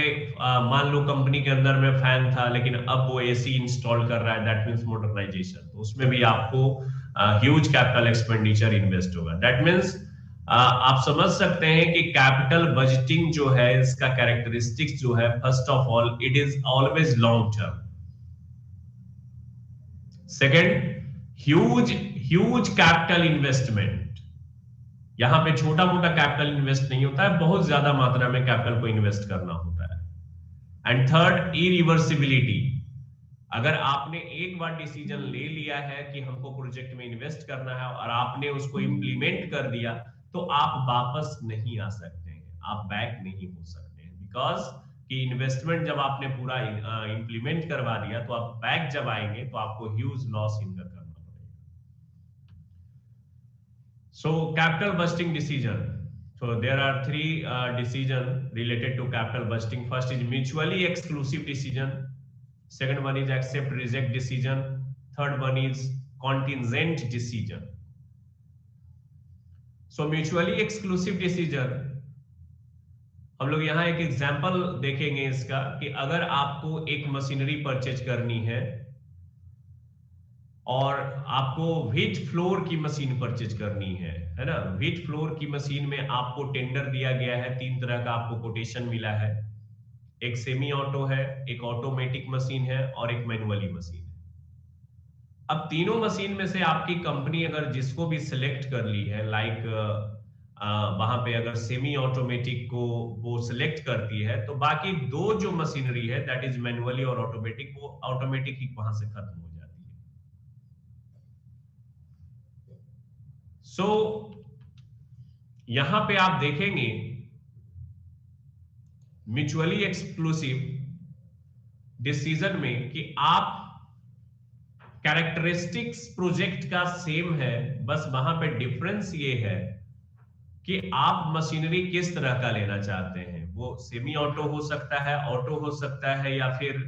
मान लो कंपनी के अंदर में फैन था लेकिन अब वो एसी इंस्टॉल कर रहा है, दैट मींस मॉडर्नाइजेशन. तो उसमें भी आपको ह्यूज कैपिटल एक्सपेंडिचर इन्वेस्ट होगा. दैट मींस आप समझ सकते हैं कि कैपिटल बजटिंग जो है, इसका कैरेक्टरिस्टिक्स जो है, first of all it is always long term. Second, huge capital investment. यहां पे छोटा मोटा कैपिटल इन्वेस्ट नहीं होता है, बहुत ज्यादा मात्रा में कैपिटल को इन्वेस्ट करना होता है. And third, irreversibility. अगर आपने एक बार डिसीजन ले लिया है कि हमको प्रोजेक्ट में इन्वेस्ट करना है और आपने उसको इंप्लीमेंट कर दिया, तो आप वापस नहीं आ सकते हैं, आप बैक नहीं हो सकते हैं, बिकॉज कि इन्वेस्टमेंट जब आपने पूरा इंप्लीमेंट करवा दिया, तो आप बैक जब आएंगे तो आपको ह्यूज लॉस इनकर करना पड़ेगा. So capital budgeting decision. So there are three decision related to capital busting. First is mutually exclusive decision. Second one is accept reject decision. Third one is contingent decision. So mutually exclusive decision, हम लोग यहाँ एक example देखेंगे इसका, कि अगर आपको एक मशीनरी परचेज करनी है और आपको व्हीट फ्लोर की मशीन परचेज करनी है ना. व्हीट फ्लोर की मशीन में आपको टेंडर दिया गया है, 3 तरह का आपको कोटेशन मिला है. एक सेमी ऑटो है, एक ऑटोमेटिक मशीन है और एक मैनुअली मशीन है. अब तीनों मशीन में से आपकी कंपनी अगर जिसको भी सिलेक्ट कर ली है, लाइक वहां पे अगर सेमी ऑटोमेटिक को वो सिलेक्ट करती है, तो बाकी 2 जो मशीनरी है, दैट इज मैनुअली और ऑटोमेटिक, वो ऑटोमेटिक ही वहां से खत्म हो जाती है. सो यहां पे आप देखेंगे म्यूचुअली एक्सक्लूसिव डिसीजन में कि आप कैरेक्टरिस्टिक्स प्रोजेक्ट का सेम है, बस वहां पे डिफरेंस ये है कि आप मशीनरी किस तरह का लेना चाहते हैं. वो सेमी ऑटो हो सकता है, ऑटो हो सकता है, या फिर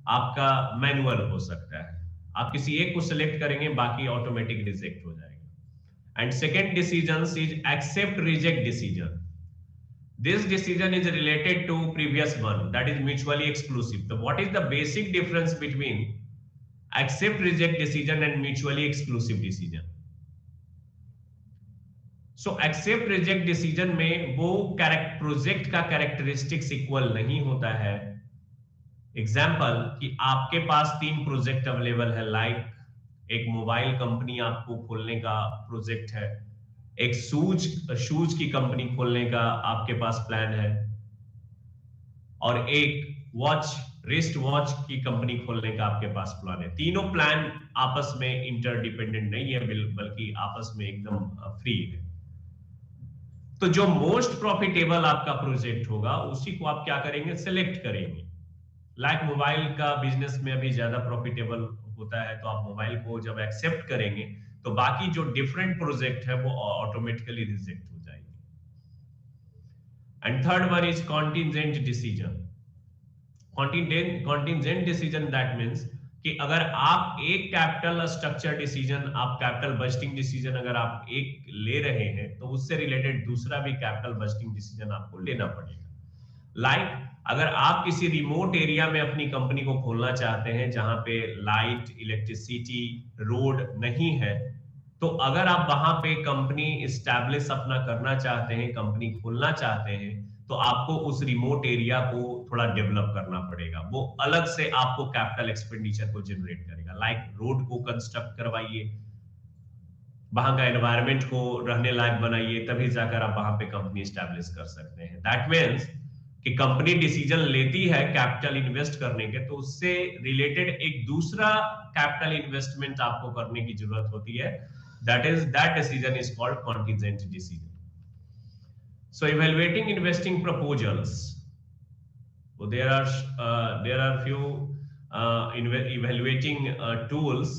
आपका मैनुअल हो सकता है. आप किसी एक को सिलेक्ट करेंगे, बाकी ऑटोमेटिक रिजेक्ट हो जाएगा. And second decision is accept reject decision. This decision is related to previous one, that is mutually exclusive. So what is the basic difference between accept reject decision and mutually exclusive decision? So accept reject decision में वो project का characteristics equal नहीं होता है. Example कि आपके पास 3 project available है, like एक मोबाइल कंपनी आपको खोलने का प्रोजेक्ट है, एक शूज की कंपनी खोलने का आपके पास प्लान है, और एक रिस्ट वॉच की कंपनी खोलने का आपके पास प्लान है. तीनों प्लान आपस में इंटरडिपेंडेंट नहीं है, बल्कि आपस में एकदम फ्री है. तो जो मोस्ट प्रॉफिटेबल आपका प्रोजेक्ट होगा, उसी को आप क्या करेंगे, सिलेक्ट करेंगे. लाइक मोबाइल का बिजनेस में अभी ज्यादा प्रॉफिटेबल होता है, तो आप मोबाइल को जब एक्सेप्ट करेंगे तो बाकी जो डिफरेंट प्रोजेक्ट है वो ऑटोमेटिकली रिजेक्ट हो जाएगी। And third one is contingent decision. Contingent decision that means कि अगर आप एक कैपिटल स्ट्रक्चर डिसीजन, आप कैपिटल बजटिंग डिसीजन अगर आप एक ले रहे हैं तो उससे रिलेटेड दूसरा भी कैपिटल बजटिंग डिसीजन आपको लेना पड़ेगा। लाइक अगर आप किसी रिमोट एरिया में अपनी कंपनी को खोलना चाहते हैं जहां पे लाइट, इलेक्ट्रिसिटी, रोड नहीं है, तो अगर आप वहां पे कंपनी इस्टेब्लिश अपना करना चाहते हैं, कंपनी खोलना चाहते हैं, तो आपको उस रिमोट एरिया को थोड़ा डेवलप करना पड़ेगा। वो अलग से आपको कैपिटल एक्सपेंडिचर को जनरेट करेगा। लाइक रोड को कंस्ट्रक्ट करवाइए, वहां का एनवायरनमेंट को रहने लायक बनाइए, तभी जाकर आप वहां पे कंपनी स्टैब्लिश कर सकते हैं। दैट मीन्स कि कंपनी डिसीजन लेती है कैपिटल इन्वेस्ट करने के, तो उससे रिलेटेड एक दूसरा कैपिटल इन्वेस्टमेंट आपको करने की जरूरत होती है। That decision is called contingent decision. So evaluating investing proposals. So there are few evaluating tools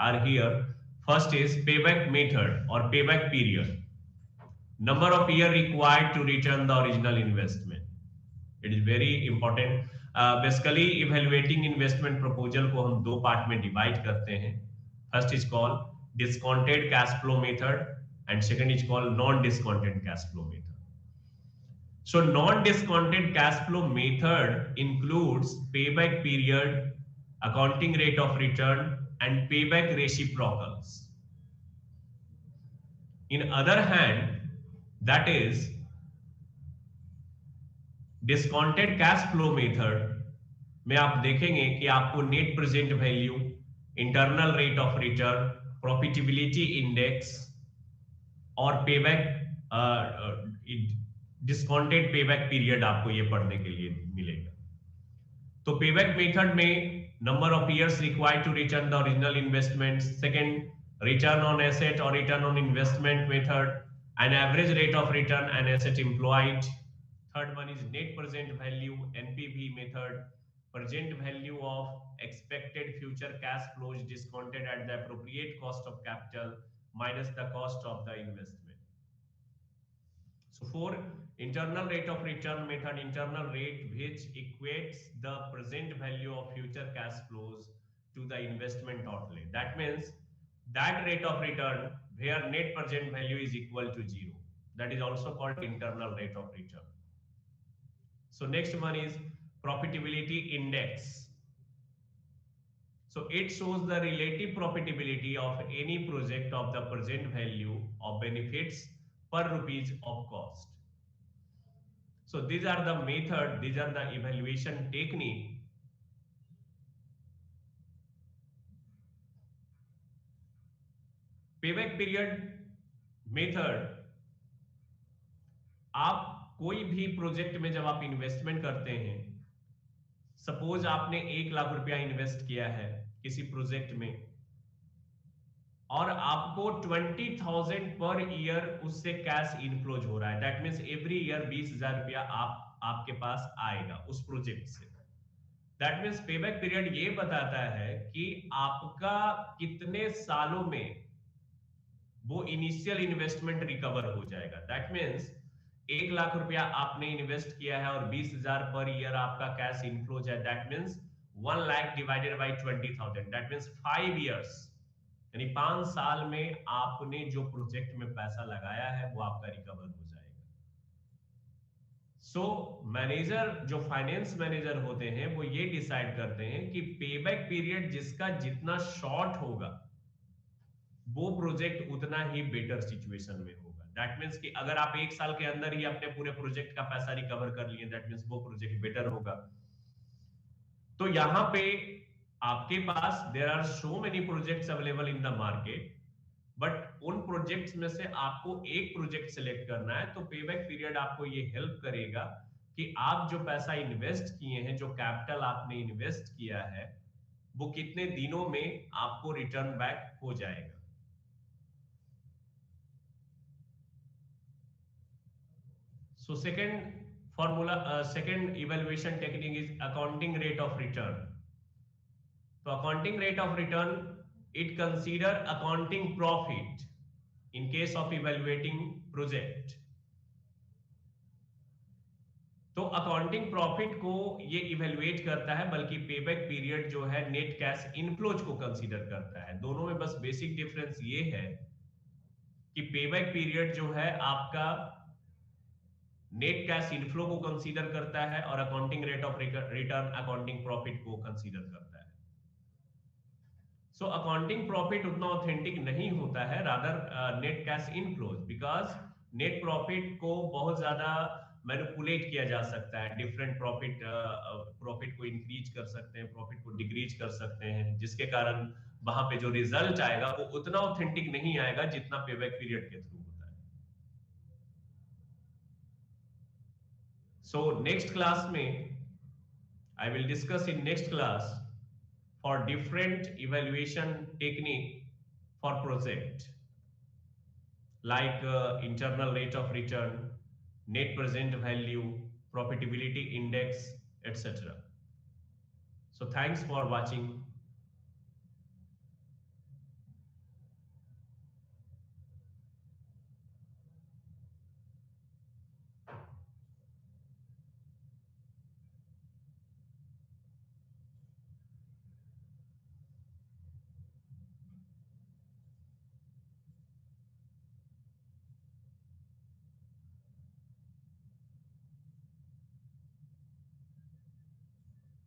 are here. First is payback method or payback period. Number of year required to return the original investment. It is very important. Basically evaluating investment proposal को हम दो part में divide करते हैं. First is called discounted cash flow method and second is called non-discounted cash flow method. So non-discounted cash flow method includes payback period, accounting rate of return, and payback reciprocals. In other hand, that is discounted cash flow method में आप देखेंगे कि आपको net present value, internal rate of return, profitability index और payback, discounted payback period आपको ये पढ़ने के लिए मिलेगा। तो पेबैक मेथड में number of years required to return the original investment, second return on asset और return on investment method, an average rate of return and asset employed, third one is net present value NPV method, present value of expected future cash flows discounted at the appropriate cost of capital minus the cost of the investment. So for internal rate of return method, internal rate which equates the present value of future cash flows to the investment outlay. That means that rate of return where net present value is equal to 0. That is also called internal rate of return. So next one is profitability index. So it shows the relative profitability of any project of the present value of benefits per rupees of cost. So these are the method, these are the evaluation technique. Payback period method, आप कोई भी project में जब आप investment करते हैं, suppose आपने 1 लाख रुपया इन्वेस्ट किया है किसी प्रोजेक्ट में और आपको 20,000 पर ईयर उससे कैश इनफ्लोज हो रहा है, दैट मींस एवरी ईयर 20,000 रुपया आपके पास आएगा उस प्रोजेक्ट से। दैट मींस पेबैक पीरियड ये बताता है कि आपका कितने सालों में वो इनिशियल इन्वेस्टमेंट रिकवर हो जाएगा। दैट मींस 1 लाख रुपया आपने इन्वेस्ट किया है और 20,000 पर ईयर आपका कैश इनफ्लोज है, that means 1 lakh divided by 20,000, that means 5 years, यानी 5 साल में आपने जो प्रोजेक्ट में पैसा लगाया है वो आपका रिकवर हो जाएगा। सो मैनेजर, जो फाइनेंस मैनेजर होते हैं, वो ये डिसाइड करते हैं कि पेबैक पीरियड जिसका जितना शॉर्ट होगा वो प्रोजेक्ट उतना ही बेटर सिचुएशन में होगा। दैट मींस कि अगर आप 1 साल के अंदर ही अपने पूरे प्रोजेक्ट का पैसा रिकवर कर लिए, दैट मींस वो प्रोजेक्ट बेटर होगा। तो यहां पे आपके पास there are so many projects available in the market, but उन प्रोजेक्ट्स में से आपको एक प्रोजेक्ट सिलेक्ट करना है। तो पेबैक पीरियड आपको ये हेल्प करेगा कि आप जो पैसा इन्वेस्ट किए हैं, जो कैपिटल आपने इन्वेस्ट किया है, वो कितने दिनों में आपको रिटर्न बैक हो जाएगा। So second formula, second evaluation technique is accounting rate of return. So accounting rate of return, it consider accounting profit in case of evaluating project. तो अकाउंटिंग प्रॉफिट को ये इवेल्युएट करता है, बल्कि पेबैक पीरियड जो है नेट कैश इनफ्लोज को consider करता है। दोनों में बस बेसिक डिफरेंस ये है कि पेबैक पीरियड जो है आपका नेट कैश इनफ्लो को कंसीडर करता है और accounting rate of return accounting profit को कंसीडर करता है। सो अकाउंटिंग प्रॉफिट उतना ऑथेंटिक नहीं होता है, rather net cash inflows, because net profit को बहुत ज्यादा मैनिपुलेट किया जा सकता है। डिफरेंट प्रॉफिट को इंक्रीज कर सकते हैं, प्रॉफिट को डिक्रीज कर सकते हैं, जिसके कारण वहां पे जो रिजल्ट आएगा वो उतना ऑथेंटिक नहीं आएगा जितना पेबैक पीरियड के थ्रू होता है। सो नेक्स्ट क्लास में I will discuss in next class for different evaluation technique for project, like internal rate of return, net present value, profitability index, etc. So thanks for watching.